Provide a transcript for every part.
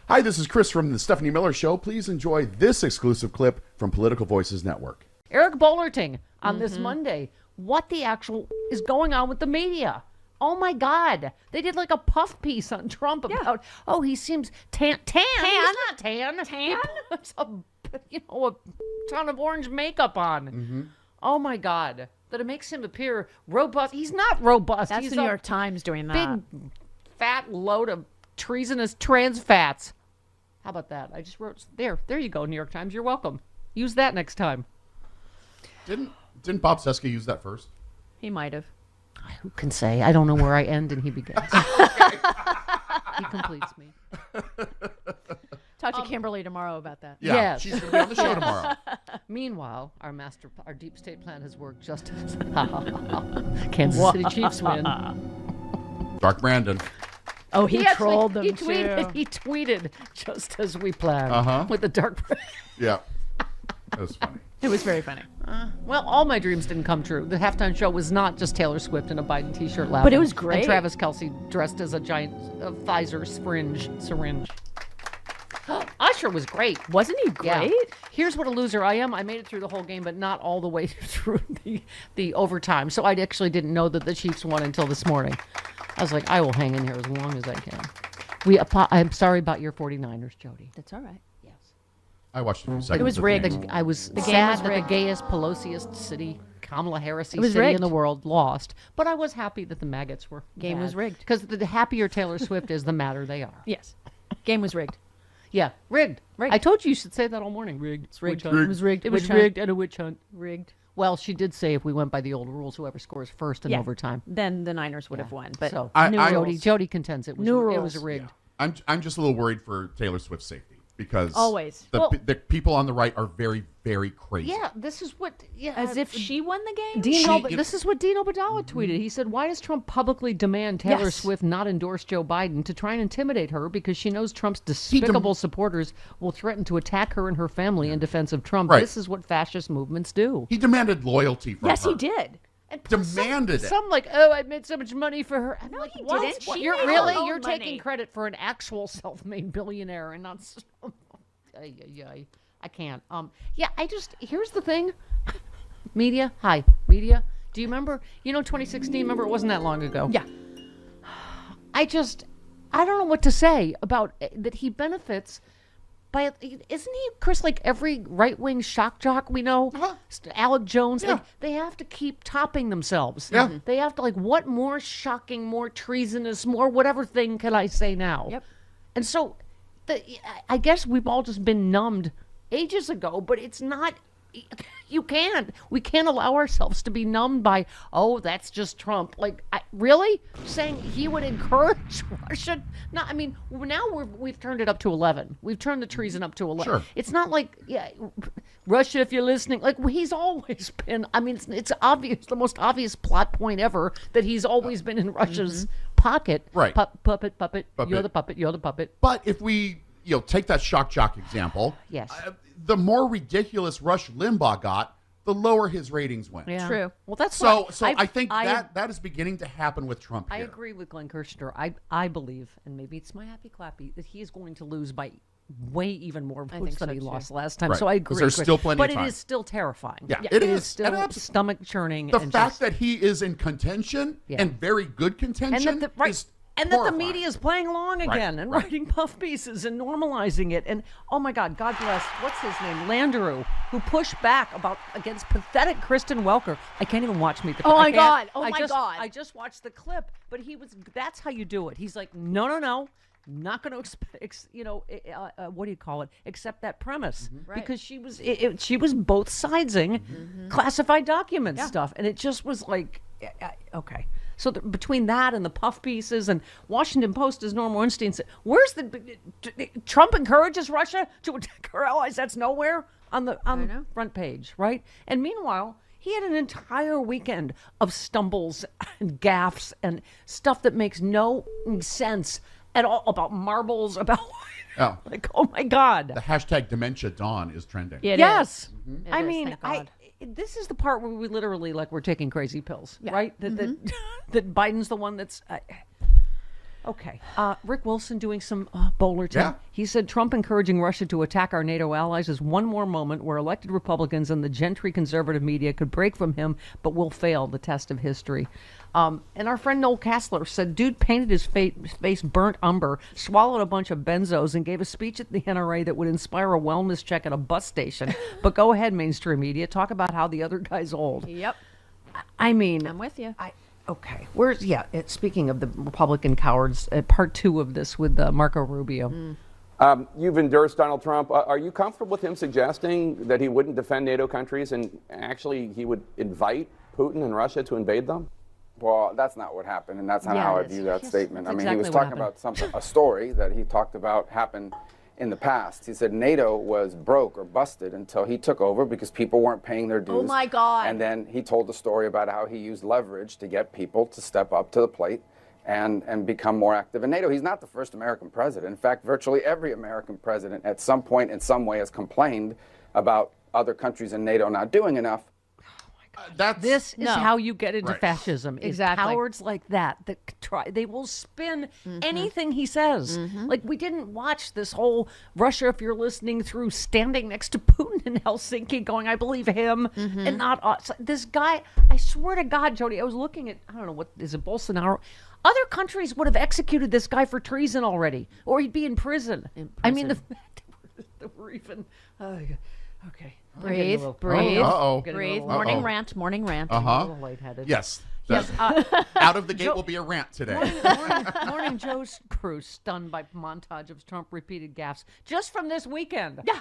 Hi, this is Chris from the Stephanie Miller Show. Please enjoy this exclusive clip from Political Voices Network. Eric Bollerting on this Monday. What the actual is going on with the media? Oh my God. They did like a puff piece on Trump about, he seems tan. He's not tan. He puts a ton of orange makeup on. Oh my God. That it makes him appear robust. He's not robust. That's He's the New York Times doing that. Big fat load of treasonous trans fats. How about that? I just wrote there you go, New York Times. You're welcome. Use that next time. Didn't Bob Cesca use that first? He might have. Who can say? I don't know where I end and he begins. He completes me. Talk to Kimberly tomorrow about that. Yeah, Yes. she's going to be on the show tomorrow. Meanwhile, our deep state plan has worked just as Kansas City Chiefs win. Dark Brandon. Oh, he trolled them he too. tweeted just as we planned with the dark. Yeah, that was funny. It was very funny. Well, all my dreams didn't come true. The halftime show was not just Taylor Swift in a Biden t-shirt laughing. But it was great. And Travis Kelce dressed as a giant Pfizer syringe. Usher was great. Wasn't he great? Yeah. Here's what a loser I am. I made it through the whole game, but not all the way through the overtime. So I actually didn't know that the Chiefs won until this morning. I was like, I will hang in here as long as I can. I'm sorry about your 49ers, Jody. That's all right. Yes. I watched a few seconds. It was of rigged. the game. I was game sad was that the rigged. gayest, Pelosiest city, Kamala Harris was city in rigged. the world lost. But I was happy that the maggots were Game was rigged. Because the happier Taylor Swift is, the madder they are. Yes. Game was rigged. Yeah, rigged. Rigged. I told you should say that all morning. Rigged. It's rigged. It was rigged. It was Witch hunt. rigged and a witch hunt. Rigged. Well, she did say if we went by the old rules, whoever scores first in overtime. Then the Niners would have won. But So new Jody contends it was New it was rules. rigged. I'm just a little worried for Taylor Swift's safety because Always. the people on the right are very, very crazy. Yeah, this is what. Yeah, as if she won the game. This is what Dean Obadala tweeted. He said, "Why does Trump publicly demand Taylor Yes. Swift not endorse Joe Biden to try and intimidate her because she knows Trump's despicable supporters will threaten to attack her and her family in defense of Trump? Right. This is what fascist movements do." He demanded loyalty from Yes, her. he did. And Demanded it. Some like, oh, I made so much money for her. I'm No, like, he what? didn't. She You're made her really own you're money. taking credit for an actual self-made billionaire and not. I can't. Here's the thing. Media. Do you remember? 2016. Remember, it wasn't that long ago. Yeah. I don't know what to say about that. He benefits by, isn't he, Chris, like every right-wing shock jock we know? Alec Jones, Yeah. they have to keep topping themselves. Yeah. They have to, what more shocking, more treasonous, more whatever thing can I say now? Yep. And so, I guess we've all just been numbed ages ago, but it's not. We can't allow ourselves to be numbed by, oh, that's just Trump. Really? Saying he would encourage Russia? No, I mean, now we've turned it up to 11. We've turned the treason up to 11. Sure. It's not like, Russia, if you're listening, he's always been, I mean, it's obvious, the most obvious plot point ever that he's always been in Russia's pocket. Right. Puppet. You're the puppet. But if we take that shock jock example, Yes. The more ridiculous Rush Limbaugh got, the lower his ratings went. Yeah. True. Well, that's So what I think that is beginning to happen with Trump I here. agree with Glenn Kirshner. I believe, and maybe it's my happy clappy, that he is going to lose by way even more votes think than so, he too. lost last time. Right. So I 'Cause agree. there's still plenty of but time. it is still terrifying. Yeah, it it is is. still And stomach churning. The and fact just, that he is in contention Yeah. and very good contention is and that the horrifying. media is playing along again and writing puff pieces and normalizing it. And oh my God bless, what's his name? Landrieu, who pushed back against pathetic Kristen Welker. I can't even watch Meet the Oh I my can't. God. Oh I my just, God. I just watched the clip, but that's how you do it. He's like, no. Not going to, what do you call it? Accept that premise because she was both sidesing classified document stuff, and it just was like, okay. So between that and the puff pieces and Washington Post, as Norm Ornstein said, where's Trump encourages Russia to attack our allies? That's nowhere on the front page, right? And meanwhile, he had an entire weekend of stumbles and gaffes and stuff that makes no sense at all about marbles, about oh my God. The hashtag Dementia Dawn is trending. It Yes. is. It I is, mean, thank God. this is the part where we literally we're taking crazy pills, right? That Biden's the one that's. Okay. Rick Wilson doing some Bowlerton. Yeah. He said Trump encouraging Russia to attack our NATO allies is one more moment where elected Republicans and the gentry conservative media could break from him, but will fail the test of history. And our friend Noel Kassler said dude painted his face burnt umber, swallowed a bunch of benzos, and gave a speech at the NRA that would inspire a wellness check at a bus station. But go ahead, mainstream media. Talk about how the other guy's old. Yep. I mean, I'm with you. Okay. Speaking of the Republican cowards, part 2 of this with Marco Rubio. You've endorsed Donald Trump. Are you comfortable with him suggesting that he wouldn't defend NATO countries and actually he would invite Putin and Russia to invade them? Well, that's not what happened, and that's not Yeah, how I it is. view that Yes, statement. that's I mean, he was exactly what talking about a story that he talked about happened in the past. He said NATO was broke or busted until he took over because people weren't paying their dues. Oh my God. And then he told a story about how he used leverage to get people to step up to the plate and become more active in NATO. He's not the first American president. In fact, virtually every American president at some point in some way has complained about other countries in NATO not doing enough. This is No. how you get into Right. fascism. Is Exactly. cowards like that try. They will spin anything he says. Like we didn't watch this whole Russia. If you're listening through, standing next to Putin in Helsinki, going, "I believe him and not us." This guy. I swear to God, Jody. I was looking at. I don't know what is it. Bolsonaro. Other countries would have executed this guy for treason already, or he'd be in prison. I mean, the fact that we're even. Okay. Breathe, Oh, breathe, uh-oh. breathe. Uh-oh. Morning rant, morning rant. Uh-huh. A little lightheaded. Yes. Yes. Out of the gate will be a rant today. Morning Joe Cruz stunned by montage of Trump repeated gaffes just from this weekend. Yeah.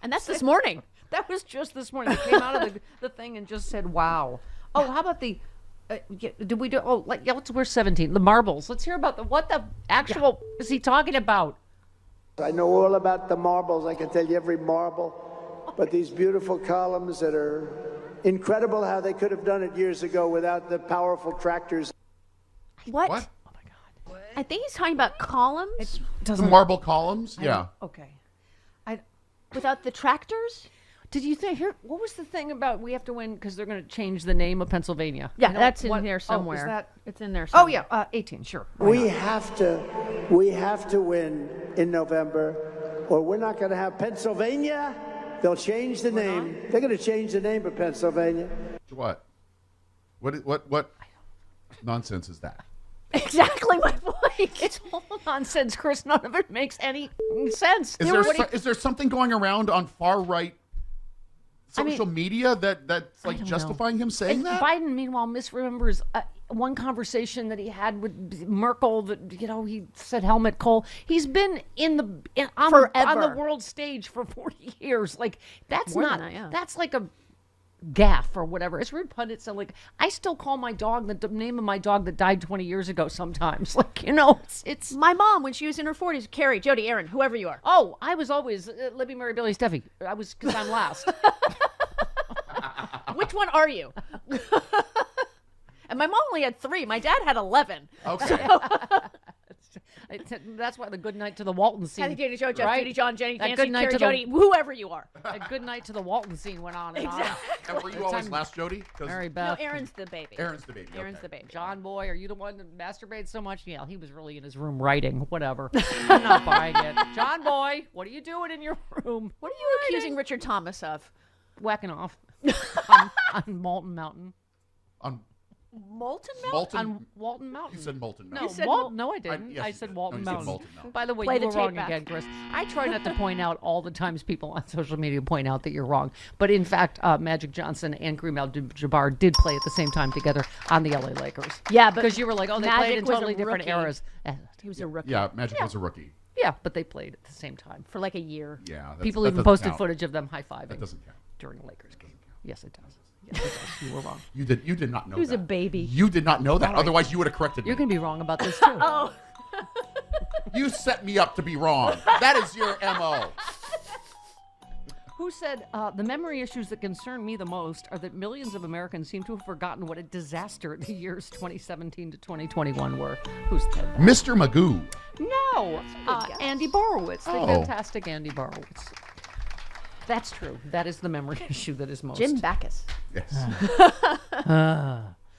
And that's this morning. That was just this morning. They came out of the thing and just said, "Wow." Oh, how about the? Did we do? Oh, we're 17. The marbles. Let's hear about what the actual is he talking about? I know all about the marbles. I can tell you every marble. But these beautiful columns that are incredible how they could have done it years ago without the powerful tractors. What? What? Oh my God. I think he's talking about columns The marble columns? Yeah. Okay. without the tractors. Did you think here? What was the thing about we have to win because they're going to change the name of Pennsylvania? Yeah, You know, that's in what- there oh, is somewhere. that- It's in there Oh somewhere. yeah, 18. Sure. We have to win in November, or we're not going to have Pennsylvania. They'll change the name. They're going to change the name of Pennsylvania. What? What nonsense is that? Exactly my point. It's all nonsense, Chris. None of it makes any sense. Is there something going around on far right social media that's like don't justifying him saying And that? Biden, meanwhile, misremembers one conversation that he had with Merkel. That he said Helmut Kohl. He's been on the world stage for 40 years. Like that's More not. than that, yeah. That's like a gaffe or whatever. It's rude pundits. So like I still call my dog the name of my dog that died 20 years ago. Sometimes, like it's. My mom, when she was in her 40s, Carrie, Jody, Aaron, whoever you are. Oh, I was always Libby, Mary, Billy, Steffi. I was because I'm last. Which one are you? And my mom only had 3. My dad had 11. Okay. That's why the good night to the Walton scene. Kathy, Jody, Joe, Jeff, right? Judy, John, Jenny, That Nancy, good night Carrie, to the- Jody, whoever you are. A good night to the Walton scene went on and on. And were you always last, Jody? 'Cause Mary No, Beth. Aaron's the baby. Aaron's the baby. Aaron's okay. the baby. John Boy, are you the one that masturbates so much? Yeah, he was really in his room writing. Whatever. I'm not buying it. John Boy, what are you doing in your room? What are you accusing Richard Thomas of? Whacking off on Molten Mountain. On Molten milk? Molten. On Walton Mountain. You said Molten No, Mountain. You said no, I didn't. yes, I you said did. Walton No, you said Mountain. Molten Mountain. By the way, Play you the were tape wrong back. again, Chris. I try not to point out all the times people on social media point out that you're wrong. But in fact, Magic Johnson and Kareem Abdul-Jabbar did play at the same time together on the LA Lakers. Yeah, but because you were like, oh, they Magic played in was a totally different rookie. eras. He was a rookie Yeah, Magic was a rookie. Yeah, but they played at the same time. for like a year. Yeah. People that even doesn't posted count. footage of them high-fiving That doesn't count. during a Lakers game. Yes, it does. Yes, it does. You were wrong. You did not know He was that. a baby. You did not know that. Otherwise, you would have corrected You're me. going to be wrong about this, too. Oh, You set me up to be wrong. That is your MO. Who said, the memory issues that concern me the most are that millions of Americans seem to have forgotten what a disaster the years 2017 to 2021 were. Who said that? Mr. Magoo. No, guess. Andy Borowitz, the Oh. fantastic Andy Borowitz. That's true. That is the memory issue that is most. Jim Backus. Yes.